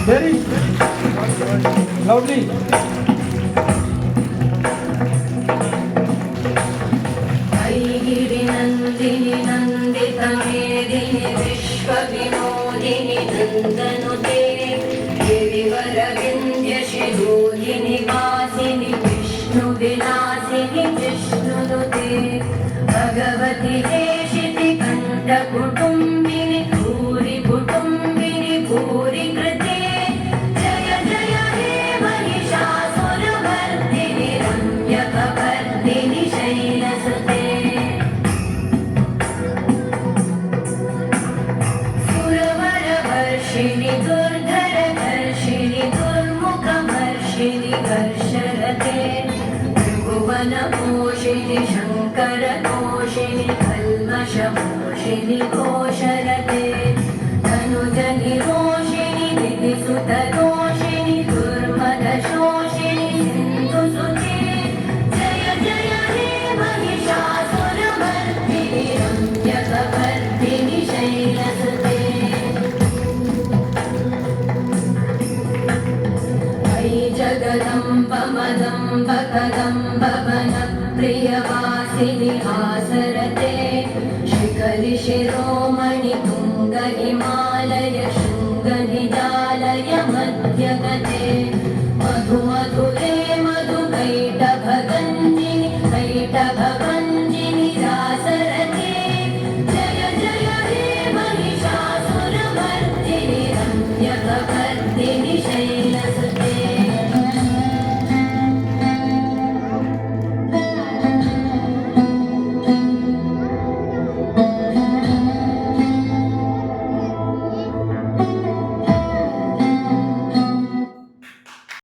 Very loudly. ऐगिरि नन्दिनि नन्दित मेदिनि विश्व विनोदिनि नन्दनुते गिरिवर विन्ध्य शिरोधिनि वासिनि विष्णु विलासिनि जिष्णुनुते भगवति हेशिति कण्ठ कुटुम्बिनि भूरि कुटुम्बिनि भूरि कृते जय जय हे महिषासुरमर्दिनि रम्यकपर्दिनि शैलसुते सुरवरवर्षिणि दुर्धरधर्षिणि दुर्मुखमर्षिणि कर्षरते त्रिभुवनपोषिणि शङ्करतोषिणि कल्मषमोषिणि घोषरते धनुजनिरोषिणि दितिसुतदोषिणि दुर्मदशोषिणि सिन्धुसुते जय जय हे महिषासुरमर्दिनि रम्यकपर्दिनि शैलसुते अयि जगदम्ब मदम्ब कदम्ब वनप्रियवासिनि हासरते शिखरि शिरोमणि तुङ्ग हिमालय शृङ्गनिजालय मध्यगते